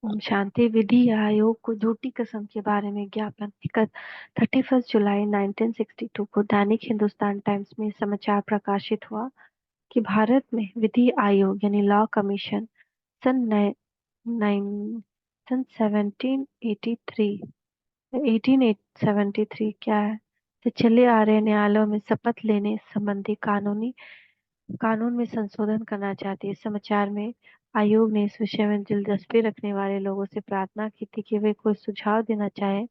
ओम शांति। विधि आयोग को झूठी कसम के बारे में ज्ञापन। 31 जुलाई 1962 को दैनिक हिंदुस्तान टाइम्स में समाचार प्रकाशित हुआ कि भारत में विधि आयोग यानी लॉ कमीशन सन नाइन नाइन- सन 1783 1873 क्या है से चले आ रहे न्यायालयों में शपथ लेने संबंधी कानून में संशोधन करना चाहती है। इस समाचार में आयोग ने इस विषय में दिलचस्पी रखने वाले लोगों से प्रार्थना की थी कि वे कोई सुझाव देना चाहें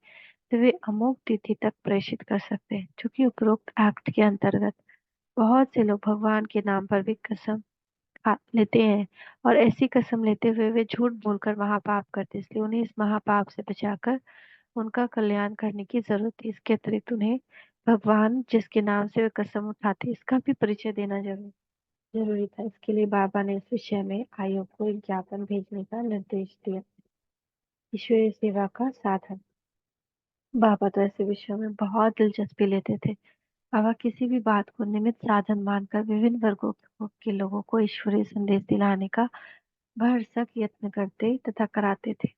तो वे अमुक तिथि तक प्रेषित कर सकते हैं। चूंकि उपरोक्त एक्ट के अंतर्गत बहुत से लोग भगवान के नाम पर भी कसम खा लेते हैं और ऐसी कसम लेते हुए वे झूठ बोलकर महापाप करते, इसलिए उन्हें इस महापाप से बचाकर उनका कल्याण करने की जरूरत थी। इसके अतिरिक्त उन्हें भगवान जिसके नाम से वे कसम उठाते इसका भी परिचय देना जरूरी था। इसके लिए बाबा ने इस विषय में आयोग को एक ज्ञापन भेजने का निर्देश दिया। ईश्वरीय सेवा का साधन। बाबा तो ऐसे विषयों में बहुत दिलचस्पी लेते थे। बाबा किसी भी बात को निमित्त साधन मानकर विभिन्न वर्गों के लोगों को ईश्वरीय संदेश दिलाने का भरसक यत्न करते तथा कराते थे।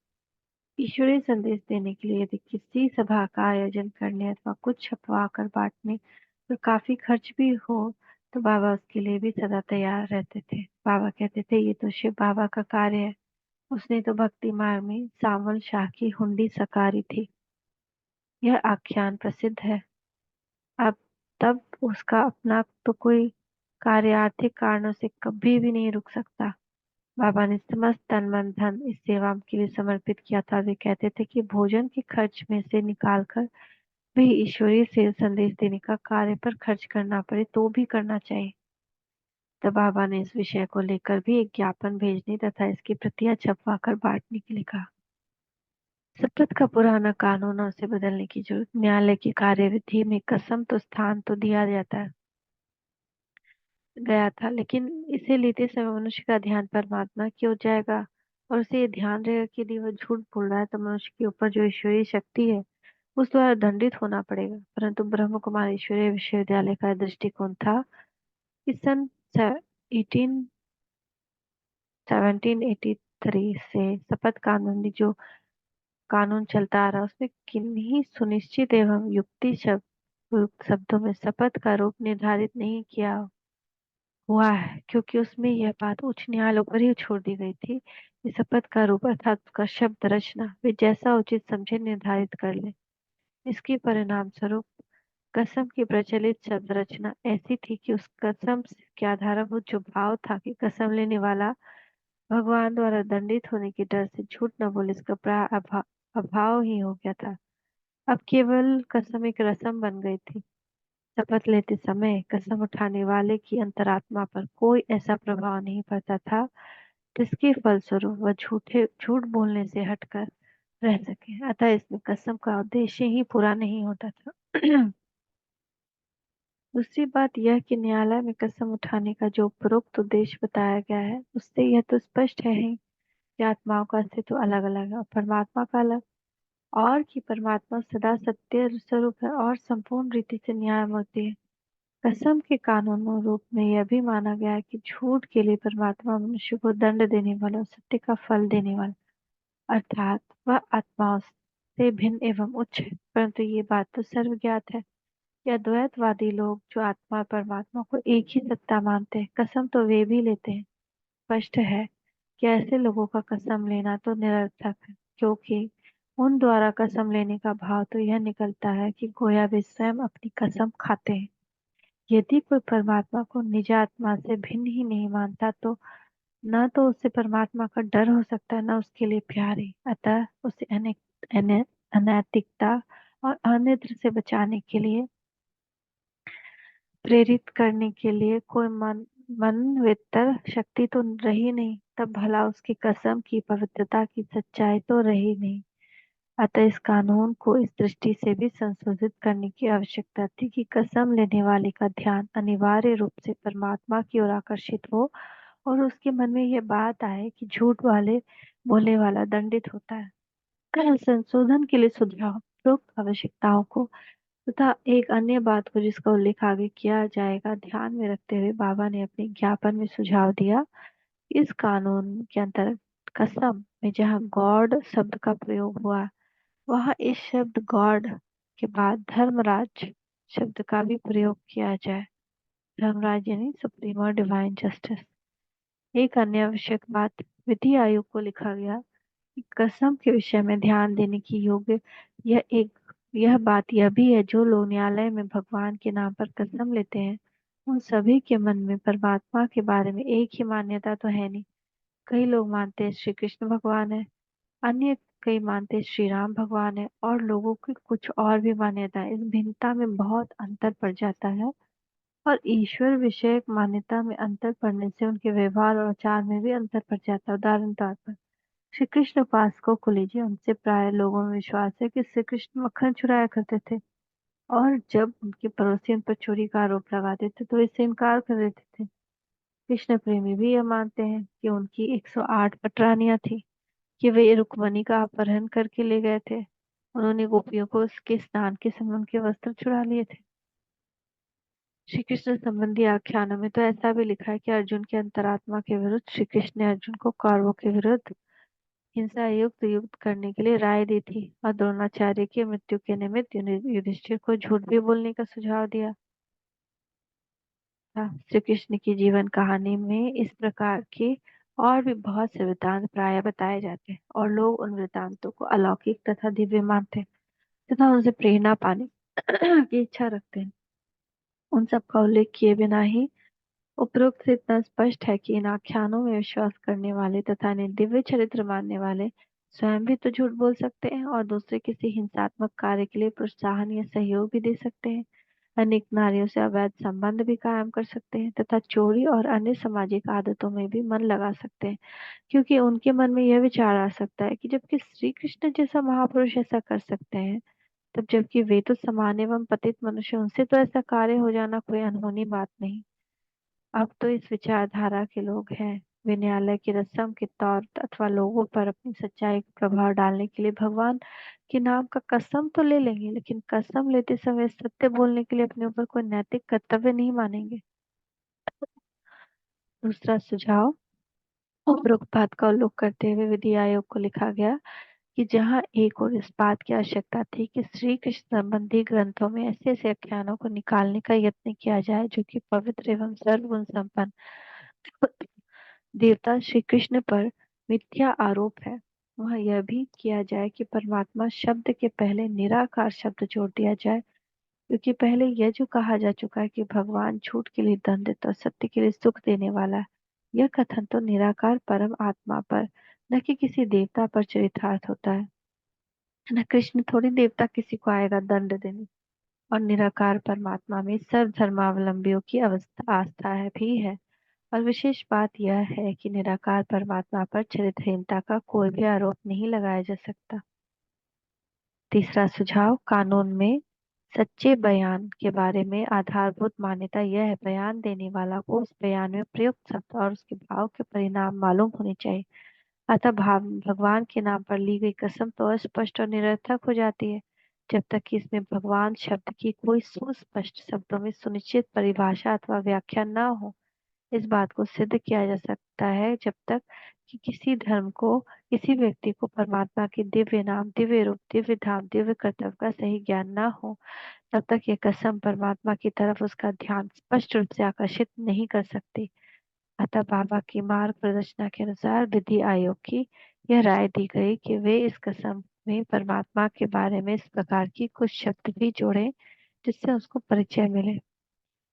ईश्वरीय संदेश देने के लिए यदि किसी सभा का आयोजन करने अथवा कुछ छपवा कर बांटने पर काफी खर्च भी हो तो बाबा उसके लिए भी सदा तैयार रहते थे। बाबा कहते थे ये तो शिव बाबा का कार्य है। उसने तो भक्ति मार्ग में सांवल शाह की हुंडी सकारी थी। यह आख्यान प्रसिद्ध है। अब तब उसका अपना तो कोई कार्य आर्थिक कारणों से कभी भी नहीं रुक सकता। बाबा ने समस्त तन मन धन इस सेवा के लिए समर्पित किया था। वे कहते थे कि भोजन के खर्च में से निकालकर भी ईश्वरीय से संदेश देने का कार्य पर खर्च करना पड़े तो भी करना चाहिए। तब बाबा ने इस विषय को लेकर भी एक ज्ञापन भेजने तथा इसकी प्रतियां छपवा कर बांटने के लिए कहा। शपथ का पुराना कानून और उसे बदलने की जरूरत। न्यायालय की कार्यविधि में कसम तो स्थान तो दिया जाता है गया था, लेकिन इसे लेते समय मनुष्य का ध्यान परमात्मा की ओर जाएगा और उसे ये ध्यान रहेगा कि यदि वह झूठ बोल रहा है तो मनुष्य के ऊपर जो ईश्वरीय शक्ति है उस द्वारा दंडित होना पड़ेगा। परंतु ब्रह्म कुमारी ईश्वरीय विश्वविद्यालय का दृष्टिकोण था कि सन 1783 से शपथ कानूनी जो कानून चलता आ रहा उसमें किन्हीं सुनिश्चित एवं युक्त शब्दों में शपथ का रूप निर्धारित नहीं किया हुआ है, क्योंकि उसमें यह बात उच्च न्यायालयों पर ही छोड़ दी गई थी कि शपथ का रूप अर्थात उसका शब्द रचना वे जैसा उचित समझे निर्धारित कर ले। इसके परिणाम स्वरूप कसम की प्रचलित शब्द रचना ऐसी थी कि उस कसम के आधारभूत जो भाव था कि कसम लेने वाला भगवान द्वारा दंडित होने के डर से झूठ न बोले, इसका प्राय अभाव ही हो गया था। अब केवल कसम एक रस्म बन गई थी। शपथ लेते समय कसम उठाने वाले की अंतरात्मा पर कोई ऐसा प्रभाव नहीं पड़ता था जिसके फलस्वरूप वह झूठ बोलने से हटकर रह सके। अतः इसमें कसम का उद्देश्य ही पूरा नहीं होता था। दूसरी बात यह कि न्यायालय में कसम उठाने का जो उपरोक्त उद्देश्य बताया गया है उससे यह तो स्पष्ट है ही कि आत्माओं का अस्तित्व अलग अलग है और परमात्मा का अलग, और कि परमात्मा सदा सत्य स्वरूप है और संपूर्ण रीति से न्यायमूर्ति है। कसम के कानूनों रूप में यह भी माना गया है कि झूठ के लिए परमात्मा मनुष्य को दंड देने वाला और सत्य का फल देने वाला अर्थात वह आत्माओं से भिन्न एवं उच्च है। परंतु ये बात तो सर्वज्ञात है कि अद्वैतवादी लोग जो आत्मा और परमात्मा को एक ही सत्ता मानते हैं कसम तो वे भी लेते हैं। स्पष्ट है कि ऐसे लोगों का कसम लेना तो निरर्थक है, क्योंकि उन द्वारा कसम लेने का भाव तो यह निकलता है कि गोया वे स्वयं अपनी कसम खाते हैं। यदि कोई परमात्मा को निज आत्मा से भिन्न ही नहीं मानता तो न तो उसे परमात्मा का डर हो सकता है न उसके लिए प्यार ही। अतः उसे अनैतिकता और अनिद्र से बचाने के लिए प्रेरित करने के लिए कोई मनवेतर शक्ति तो रही नहीं, तब भला उसकी कसम की पवित्रता की सच्चाई तो रही नहीं। अतः इस कानून को इस दृष्टि से भी संशोधित करने की आवश्यकता थी कि कसम लेने वाले का ध्यान अनिवार्य रूप से परमात्मा की ओर आकर्षित हो और उसके मन में यह बात आए कि झूठ वाले बोलने वाला दंडित होता है। संशोधन के लिए सुझाव उपरोक्त आवश्यकताओं को तथा एक अन्य बात को जिसका उल्लेख आगे किया जाएगा ध्यान में रखते हुए बाबा ने अपने ज्ञापन में सुझाव दिया। इस कानून के अंतर्गत कसम में जहाँ गॉड शब्द का प्रयोग हुआ, वहाँ इस शब्द गॉड के बाद धर्मराज शब्द का भी प्रयोग किया जाए। धर्मराज यानी सुप्रीम और डिवाइन जस्टिस। एक अन्य आवश्यक बात, विधि आयोग को लिखा गया कि कसम के विषय में ध्यान देने की योग्य यह बात यह भी है, जो लोग न्यायालय में भगवान के नाम पर कसम लेते हैं, उन सभी के मन में परमात्मा के बारे में एक ही मान्यता तो है नहीं। कई लोग मानते हैं श्री कृष्ण भगवान है, अन्य कई मानते हैं श्री राम भगवान है, और लोगों की कुछ और भी मान्यता है। इस भिन्नता में बहुत अंतर पड़ जाता है, और ईश्वर विषयक मान्यता में अंतर पड़ने से उनके व्यवहार और आचार में भी अंतर पड़ जाता है। उदाहरण तौर पर श्री कृष्ण उपासकों को लीजिए, उनसे प्राय लोगों में विश्वास है कि श्री कृष्ण मक्खन चुराया करते थे, और जब उनके पड़ोसी उन पर चोरी का आरोप लगाते थे तो इससे इनकार कर देते थे। कृष्ण प्रेमी भी यह मानते हैं कि उनकी 108 पटरानियां थी, कि वे रुक्मणी का अपहरण करके ले गए थे। उन्होंने गोपियों को उसके स्नान के समय उनके वस्त्र चुरा लिए थे। श्री कृष्ण संबंधी आख्यानों में तो ऐसा भी लिखा है कि अर्जुन के अंतरात्मा के विरुद्ध श्री कृष्ण ने अर्जुन को कौरवों के विरुद्ध हिंसा युक्त युद्ध करने के लिए राय दी थी, और द्रोणाचार्य की मृत्यु के निमित्त युधिष्ठिर को झूठ भी बोलने का सुझाव दिया था। श्री कृष्ण की जीवन कहानी में इस प्रकार के और भी बहुत से वृतांत प्राय बताए जाते हैं, और लोग उन वृतांतों को अलौकिक तथा दिव्य मानते हैं तथा उनसे प्रेरणा पाने की इच्छा रखते हैं। उन सब का उल्लेख किए बिना ही उपरोक्त से इतना स्पष्ट है कि इन आख्यानों में विश्वास करने वाले तथा इन्हें दिव्य चरित्र मानने वाले स्वयं भी तो झूठ बोल सकते हैं, और दूसरे किसी हिंसात्मक कार्य के लिए प्रोत्साहन या सहयोग भी दे सकते हैं। अनेक नारियों से अवैध संबंध भी कायम कर सकते हैं तथा चोरी और अन्य सामाजिक आदतों में भी मन लगा सकते हैं, क्योंकि उनके मन में यह विचार आ सकता है कि जबकि श्री कृष्ण जैसा महापुरुष ऐसा कर सकते हैं, तब जबकि वे तो समान एवं पतित मनुष्य, उनसे तो ऐसा कार्य हो जाना कोई अनहोनी बात नहीं। अब तो इस विचारधारा के लोग हैं, वे न्यायालय की रस्म के तौर अथवा लोगों पर अपनी सच्चाई का प्रभाव डालने के लिए भगवान के नाम का कसम तो ले लेंगे, लेकिन कसम लेते समय सत्य बोलने के लिए अपने ऊपर कोई नैतिक कर्तव्य नहीं मानेंगे। दूसरा सुझाव, उपरोक्त बात का उल्लेख करते हुए विधि आयोग को लिखा गया कि जहाँ एक और इस बात की आवश्यकता थी कि श्री कृष्ण संबंधी ग्रंथों में ऐसे ऐसे आख्यानों को निकालने का यत्न किया जाए जो कि पवित्र एवं सर्वगुण संपन्न देवता श्री कृष्ण पर मिथ्या आरोप है, वहाँ यह भी किया जाए कि परमात्मा शब्द के पहले निराकार शब्द जोड़ दिया जाए, क्योंकि पहले यह जो कहा जा चुका है कि भगवान झूठ के लिए दंडित और सत्य के लिए सुख देने वाला है, यह कथन तो निराकार परम आत्मा पर, न कि किसी देवता पर चरितार्थ होता है। न कृष्ण थोड़ी देवता किसी को आएगा दंड देने, और निराकार परमात्मा में सर्व धर्मावलंबियों की अवस्था आस्था है भी है। और विशेष बात यह है कि निराकार परमात्मा पर चरित्रहीनता का कोई भी आरोप नहीं लगाया जा सकता। तीसरा सुझाव, कानून में सच्चे बयान के बारे में आधारभूत मान्यता यह है, बयान देने वाला को उस बयान में प्रयुक्त शब्द और उसके भाव के परिणाम मालूम होने चाहिए। अतः भगवान के नाम पर ली गई कसम तो अस्पष्ट और निरर्थक हो जाती है, जब तक कि इसमें भगवान शब्द की कोई सुस्पष्ट शब्दों में सुनिश्चित परिभाषा अथवा व्याख्या न हो। इस बात को सिद्ध किया जा सकता है जब तक कि किसी धर्म को, किसी व्यक्ति को परमात्मा के दिव्य नाम, दिव्य रूप, दिव्य धाम, दिव्य कर्तव्य का सही ज्ञान न हो, तब तक ये कसम परमात्मा की तरफ उसका ध्यान स्पष्ट रूप से आकर्षित नहीं कर सकती। अतः बाबा की मार्ग प्रदर्शना के अनुसार विधि आयोग की यह राय दी गई कि वे इस कसम में परमात्मा के बारे में इस प्रकार की कुछ शब्द भी जोड़ें जिससे उसको परिचय मिले।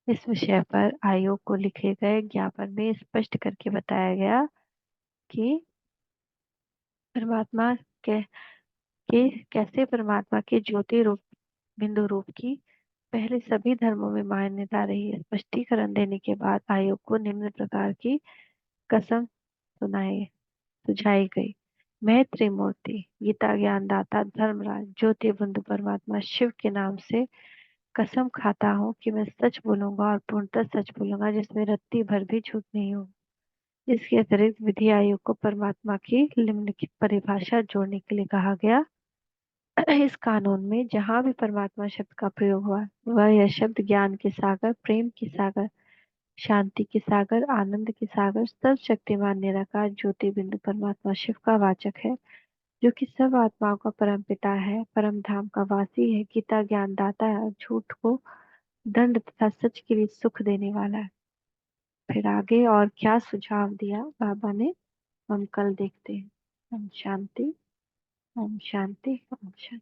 इस विषय पर आयोग को लिखे गए ज्ञापन में स्पष्ट करके बताया गया कि परमात्मा के, कैसे परमात्मा के ज्योति रूप, बिंदु रूप की पहले सभी धर्मों में मान्यता रही है। स्पष्टीकरण देने के बाद आयोग को निम्न प्रकार की कसम सुझाई गई। मैं त्रिमूर्ति, गीता ज्ञानदाता धर्मराज, ज्योति बंधु परमात्मा शिव के नाम से कसम खाता हूँ कि मैं सच बोलूंगा और पूर्णतः सच बोलूंगा, जिसमें रत्ती भर भी झूठ नहीं हो। इसके अतिरिक्त विधि आयोग को परमात्मा की निम्नलिखित परिभाषा जोड़ने के लिए कहा गया। इस कानून में जहाँ भी परमात्मा शब्द का प्रयोग हुआ, वह यह शब्द ज्ञान के सागर, प्रेम के सागर, शांति के सागर, आनंद के सागर, सर्वशक्तिमान निराकार ज्योति बिंदु परमात्मा शिव का वाचक है, जो कि सब आत्माओं का परम पिता है, परम धाम का वासी है, गीता ज्ञान दाता है, और झूठ को दंड तथा सच के लिए सुख देने वाला है। फिर आगे और क्या सुझाव दिया बाबा ने, हम कल देखते हैं। ओम शांति, ओम शांति, ओम शांति।